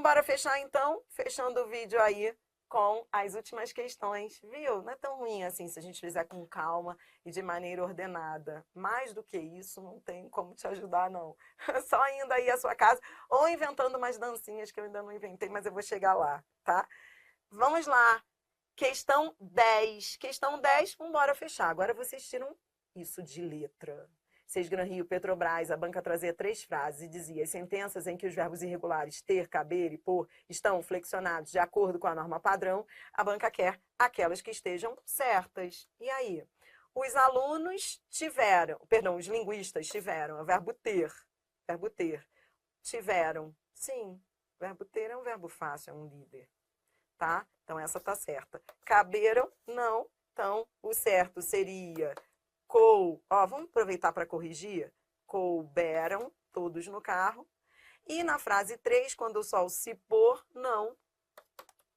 Vamos embora fechar então? Fechando o vídeo aí com as últimas questões, viu? Não é tão ruim assim se a gente fizer com calma e de maneira ordenada. Mais do que isso, não tem como te ajudar, não. Só indo aí à sua casa ou inventando umas dancinhas que eu ainda não inventei, mas eu vou chegar lá, tá? Vamos lá. Questão 10. Questão 10, vamos embora fechar. Agora vocês tiram isso de letra. Sesgran Rio, Petrobras, a banca trazia 3 frases e dizia: as sentenças em que os verbos irregulares ter, caber e por estão flexionados de acordo com a norma padrão, a banca quer aquelas que estejam certas. E aí? Os alunos tiveram, perdão, os linguistas tiveram, o verbo ter, tiveram. Sim, verbo ter é um verbo fácil, é um líder, tá? Então essa tá certa. Caberam? Não. Então o certo seria vamos aproveitar para corrigir. Couberam todos no carro. E na frase 3, quando o sol se pôr, não.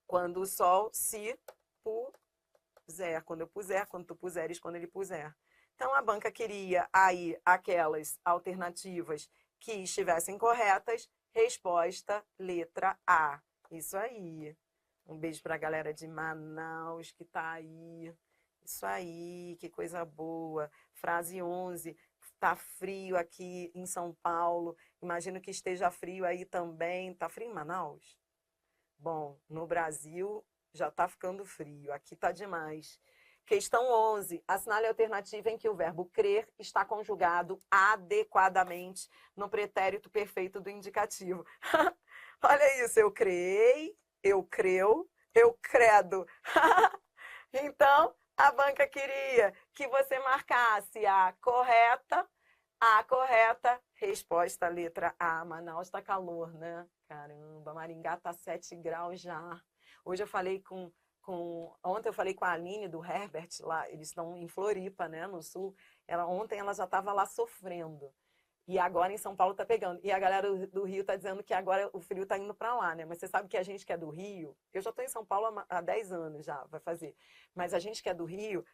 Quando o sol se puser. Quando eu puser, quando tu puseres, quando ele puser. Então a banca queria aí aquelas alternativas que estivessem corretas. Resposta, letra A. Isso aí. Um beijo para a galera de Manaus que tá aí. Isso aí, que coisa boa. Frase 11. Tá frio aqui em São Paulo. Imagino que esteja frio aí também. Tá frio em Manaus? Bom, no Brasil já tá ficando frio. Aqui tá demais. Questão 11. Assinale a alternativa em que o verbo crer está conjugado adequadamente no pretérito perfeito do indicativo. Olha isso, eu creei, eu creu, eu credo. Então, a banca queria que você marcasse a correta resposta, letra A. Manaus tá calor, né? Caramba, Maringá tá 7 graus já. Hoje eu falei ontem eu falei com a Aline do Herbert lá, eles estão em Floripa, né, no sul. Ontem ela já estava lá sofrendo. E agora em São Paulo tá pegando. E a galera do Rio tá dizendo que agora o frio tá indo para lá, né? Mas você sabe que a gente que é do Rio, eu já tô em São Paulo há 10 anos já, vai fazer. Mas a gente que é do Rio,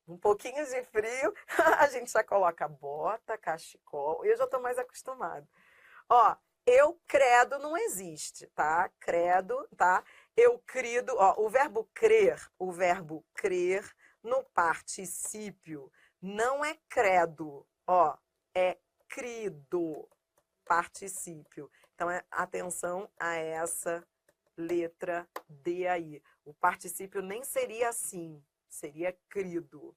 um pouquinho de frio, a gente já coloca bota, cachecol. Eu já tô mais acostumado. Ó, eu credo não existe, tá? Credo, tá? Eu crido, ó, o verbo crer no particípio não é credo, ó, é crido, particípio. Então, atenção a essa letra D aí. O particípio nem seria assim, seria crido.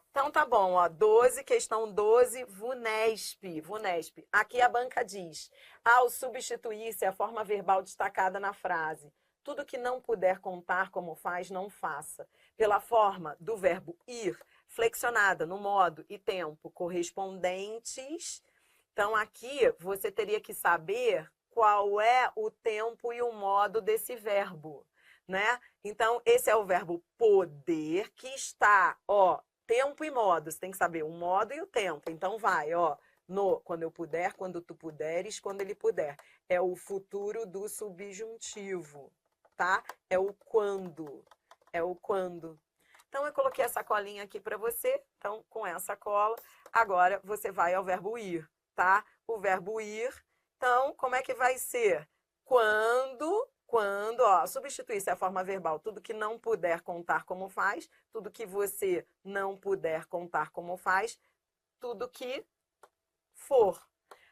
Então tá bom, ó, 12, questão 12, VUNESP. Aqui a banca diz: ao substituir-se a forma verbal destacada na frase, tudo que não puder contar como faz, não faça, pela forma do verbo ir, flexionada no modo e tempo correspondentes. Então aqui você teria que saber qual é o tempo e o modo desse verbo, né? Então esse é o verbo poder, que está, ó, tempo e modo. Você tem que saber o modo e o tempo. Então vai, ó, quando eu puder, quando tu puderes, quando ele puder. É o futuro do subjuntivo, tá? É o quando. É o quando. Então eu coloquei essa colinha aqui para você. Então com essa cola, agora você vai ao verbo ir, tá? O verbo ir. Então, como é que vai ser? Ó, substituir-se a forma verbal, tudo que não puder contar como faz, tudo que você não puder contar como faz, tudo que for.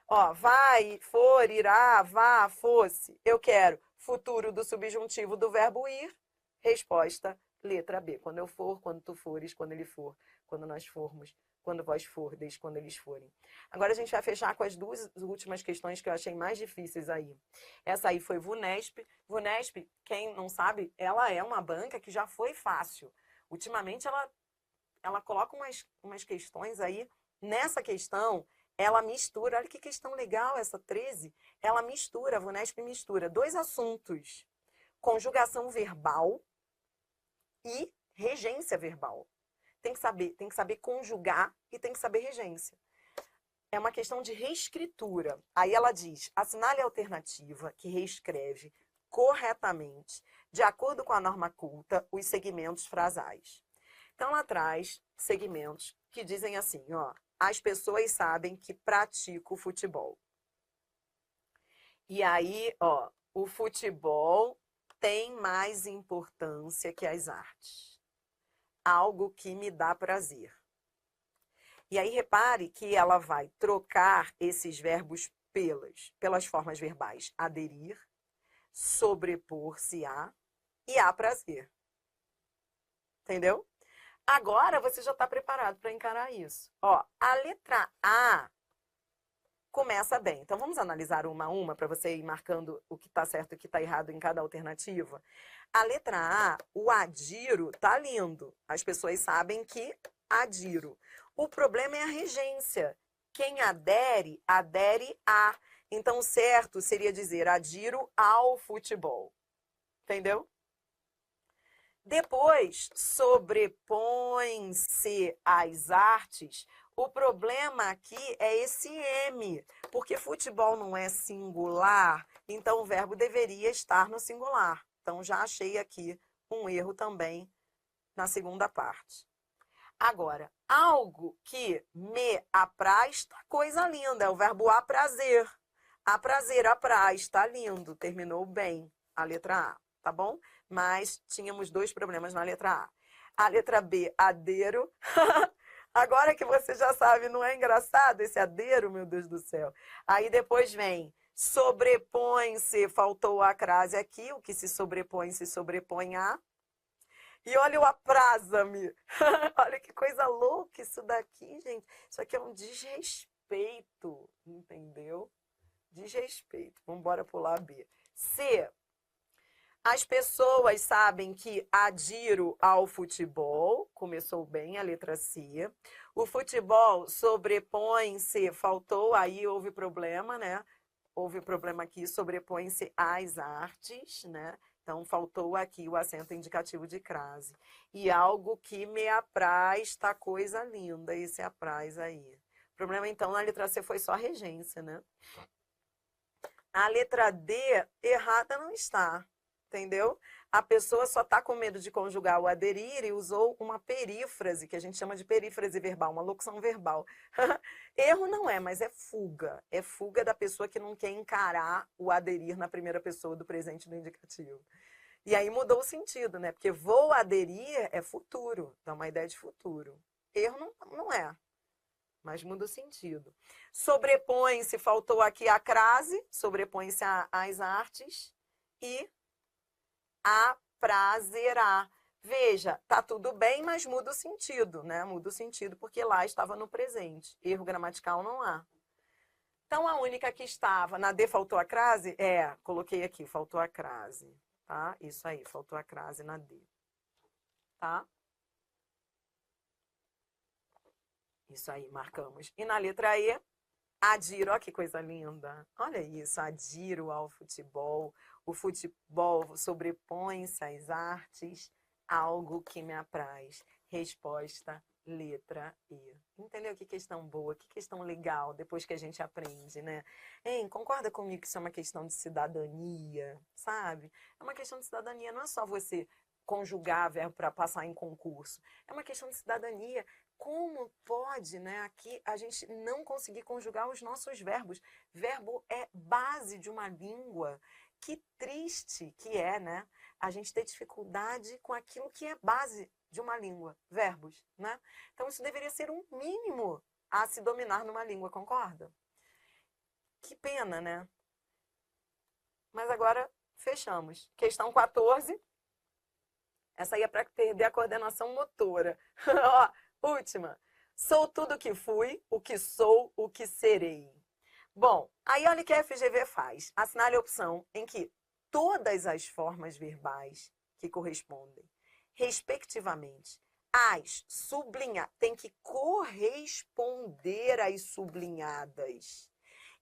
Ó, vai, for, irá, vá, fosse. Eu quero futuro do subjuntivo do verbo ir. Resposta, letra B. Quando eu for, quando tu fores, quando ele for, quando nós formos, quando vós fordes, quando eles forem. Agora a gente vai fechar com as 2 últimas questões que eu achei mais difíceis aí. Essa aí foi VUNESP. VUNESP, quem não sabe, ela é uma banca que já foi fácil. Ultimamente ela coloca umas questões aí. Nessa questão, ela mistura, olha que questão legal essa 13. Ela mistura, a VUNESP mistura 2 assuntos: conjugação verbal e regência verbal. Tem que saber conjugar e tem que saber regência. É uma questão de reescritura. Aí ela diz: assinale a alternativa que reescreve corretamente, de acordo com a norma culta, os segmentos frasais. Então ela traz segmentos que dizem assim, ó, as pessoas sabem que pratico futebol. E aí, ó, o futebol tem mais importância que as artes. Algo que me dá prazer. E aí repare que ela vai trocar esses verbos pelas formas verbais aderir, sobrepor-se a e a prazer. Entendeu? Agora você já está preparado para encarar isso. Ó, a letra A começa bem. Então vamos analisar uma a uma para você ir marcando o que está certo e o que está errado em cada alternativa. A letra A, o adiro, tá lindo. As pessoas sabem que adiro. O problema é a regência. Quem adere, adere a. Então, o certo seria dizer adiro ao futebol. Entendeu? Depois, sobrepõe-se às artes. O problema aqui é esse M, porque futebol não é singular, então o verbo deveria estar no singular. Então, já achei aqui um erro também na segunda parte. Agora, algo que me apraz, tá coisa linda, é o verbo aprazer. Aprazer, apraz, tá lindo, terminou bem a letra A, tá bom? Mas tínhamos dois problemas na letra A. A letra B, adeiro. Agora que você já sabe, não é engraçado esse adeiro, meu Deus do céu? Aí depois vem sobrepõe-se, faltou a crase aqui, o que se sobrepõe a. E olha o apraza-me. Olha que coisa louca isso daqui, gente. Isso aqui é um desrespeito, entendeu? Desrespeito. Vamos embora pular B. C. As pessoas sabem que adiro ao futebol. Começou bem a letra C. O futebol sobrepõe-se, faltou, aí houve problema, né? Houve problema aqui, sobrepõe-se às artes, né? Então, faltou aqui o acento indicativo de crase. E algo que me apraz, tá coisa linda, esse apraz aí. O problema, então, na letra C foi só a regência, né? A letra D, errada não está, entendeu? A pessoa só está com medo de conjugar o aderir e usou uma perífrase, que a gente chama de perífrase verbal, uma locução verbal. Erro não é, mas é fuga. É fuga da pessoa que não quer encarar o aderir na primeira pessoa do presente do indicativo. E aí mudou o sentido, né? Porque vou aderir é futuro, dá uma ideia de futuro. Erro não é, mas muda o sentido. Sobrepõe-se, faltou aqui a crase, sobrepõe-se às artes e aprazerá. Veja, tá tudo bem, mas muda o sentido, né? Muda o sentido porque lá estava no presente. Erro gramatical não há. Então, a única que estava na D faltou a crase? Coloquei aqui, faltou a crase, tá? Isso aí, faltou a crase na D, tá? Isso aí, marcamos. E na letra E, adiro, olha que coisa linda. Olha isso, adiro ao futebol. O futebol sobrepõe-se às artes, algo que me apraz. Resposta, letra E. Entendeu? Que questão boa, que questão legal, depois que a gente aprende, né? Hein, concorda comigo que isso é uma questão de cidadania, sabe? É uma questão de cidadania, não é só você conjugar verbo para passar em concurso. É uma questão de cidadania. Como pode, né, aqui a gente não conseguir conjugar os nossos verbos? Verbo é base de uma língua. Que triste que é, né? A gente ter dificuldade com aquilo que é base de uma língua, verbos, né? Então isso deveria ser um mínimo a se dominar numa língua, concorda? Que pena, né? Mas agora fechamos. Questão 14. Essa aí é para perder a coordenação motora. Ó, última. Sou tudo o que fui, o que sou, o que serei. Bom, aí olha o que a FGV faz. Assinale a opção em que todas as formas verbais que correspondem, respectivamente, às sublinhadas, tem que corresponder às sublinhadas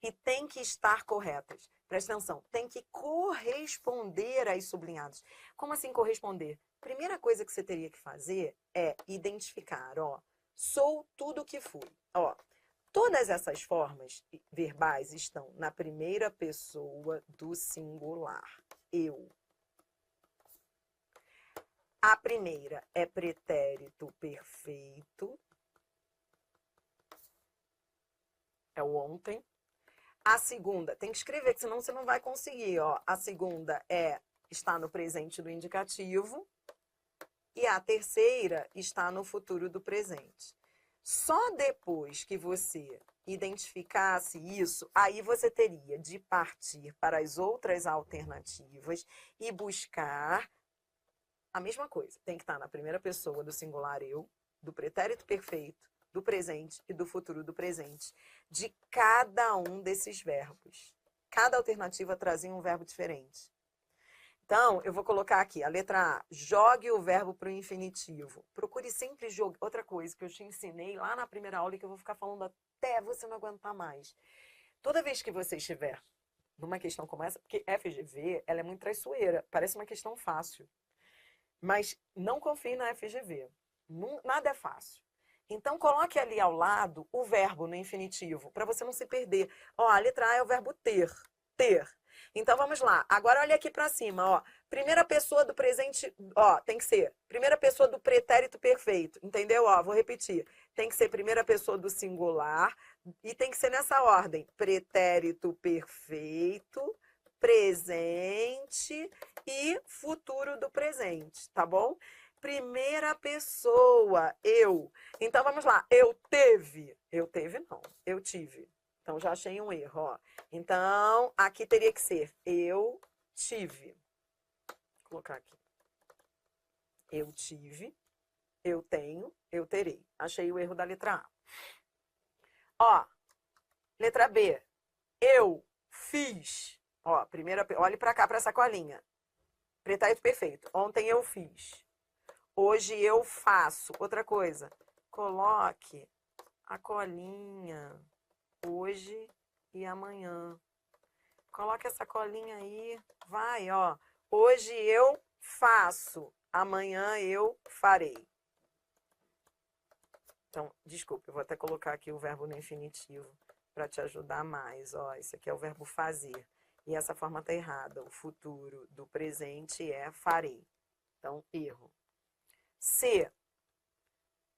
e tem que estar corretas. Presta atenção, tem que corresponder às sublinhadas. Como assim corresponder? Primeira coisa que você teria que fazer é identificar, ó, sou tudo que fui. Ó, todas essas formas verbais estão na primeira pessoa do singular. Eu. A primeira é pretérito perfeito. é o ontem. A segunda, tem que escrever, que senão você não vai conseguir, ó. A segunda está no presente do indicativo. E a terceira está no futuro do presente. Só depois que você identificasse isso, aí você teria de partir para as outras alternativas e buscar a mesma coisa. Tem que estar na primeira pessoa do singular eu, do pretérito perfeito, do presente e do futuro do presente, de cada um desses verbos. Cada alternativa trazia um verbo diferente. Então, eu vou colocar aqui, a letra A, jogue o verbo para o infinitivo. Procure sempre jogar. Outra coisa que eu te ensinei lá na primeira aula e que eu vou ficar falando até você não aguentar mais. Toda vez que você estiver numa questão como essa, porque FGV, ela é muito traiçoeira, parece uma questão fácil. Mas não confie na FGV. Nada é fácil. Então, coloque ali ao lado o verbo no infinitivo, para você não se perder. Ó, a letra A é o verbo ter. Ter. Então, vamos lá. Agora, olha aqui para cima, ó. Primeira pessoa do presente, ó, tem que ser primeira pessoa do pretérito perfeito, entendeu? Ó, vou repetir. Tem que ser primeira pessoa do singular e tem que ser nessa ordem. Pretérito perfeito, presente e futuro do presente, tá bom? Primeira pessoa, eu. Então, vamos lá. Eu teve. Eu teve, não. Eu tive. Então, já achei um erro, ó. Então, aqui teria que ser eu tive. Vou colocar aqui. Eu tive, eu tenho, eu terei. Achei o erro da letra A. Ó, letra B. Eu fiz. Ó, primeira, olhe para cá, para essa colinha. Pretérito perfeito. Ontem eu fiz. Hoje eu faço. Outra coisa. Coloque a colinha. Hoje e amanhã. Coloque essa colinha aí. Vai, ó. Hoje eu faço. Amanhã eu farei. Então, desculpa, eu vou até colocar aqui o verbo no infinitivo para te ajudar mais. Ó, esse aqui é o verbo fazer. E essa forma tá errada. O futuro do presente é farei. Então, erro. C.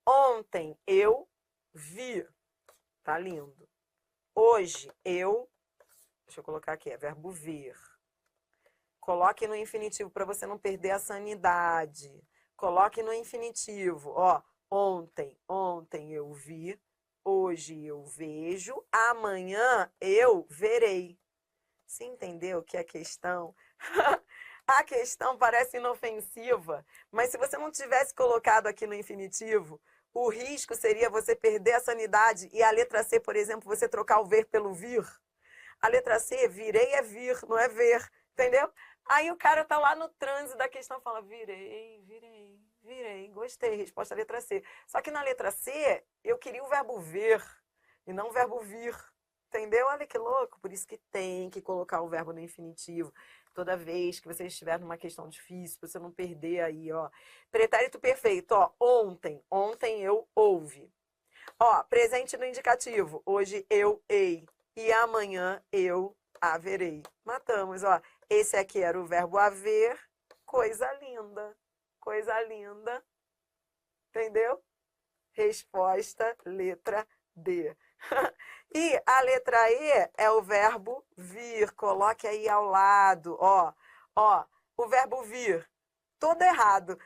Ontem eu vi. Tá lindo. Hoje eu, deixa eu colocar aqui, é verbo ver. Coloque no infinitivo para você não perder a sanidade. Coloque no infinitivo, ó, ontem eu vi, hoje eu vejo, amanhã eu verei. Você entendeu que a questão... A questão parece inofensiva, mas se você não tivesse colocado aqui no infinitivo, o risco seria você perder a sanidade e a letra C, por exemplo, você trocar o ver pelo vir. A letra C, virei é vir, não é ver, entendeu? Aí o cara tá lá no trânsito da questão e fala, virei, gostei, resposta à letra C. Só que na letra C, eu queria o verbo ver e não o verbo vir, entendeu? Olha que louco, por isso que tem que colocar o verbo no infinitivo. Toda vez que você estiver numa questão difícil, pra você não perder aí, ó. Pretérito perfeito, ó, ontem eu ouve. Ó, presente no indicativo, hoje eu hei e amanhã eu haverei. Matamos, ó. Esse aqui era o verbo haver, coisa linda, entendeu? Resposta, letra D. E a letra E é o verbo vir. Coloque aí ao lado, ó. Ó, o verbo vir. Todo errado.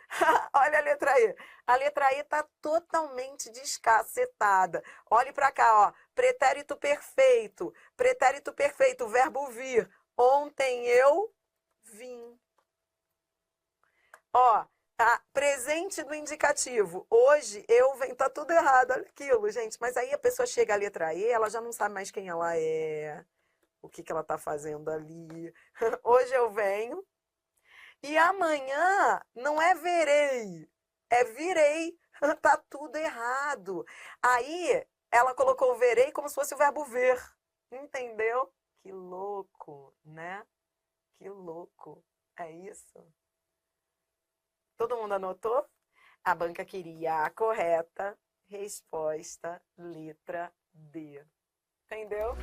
Olha a letra E. A letra E está totalmente descacetada. Olhe para cá, ó. Pretérito perfeito. Pretérito perfeito, verbo vir. Ontem eu vim. Ó, tá? Presente do indicativo. Hoje eu venho. Tá tudo errado. Olha aquilo, gente. Mas aí a pessoa chega à letra E, ela já não sabe mais quem ela é. O que ela tá fazendo ali. Hoje eu venho. E amanhã não é verei, é virei. Tá tudo errado. Aí ela colocou verei como se fosse o verbo ver. Entendeu? Que louco, né? Que louco. É isso. Todo mundo anotou? A banca queria a correta resposta, letra D. Entendeu?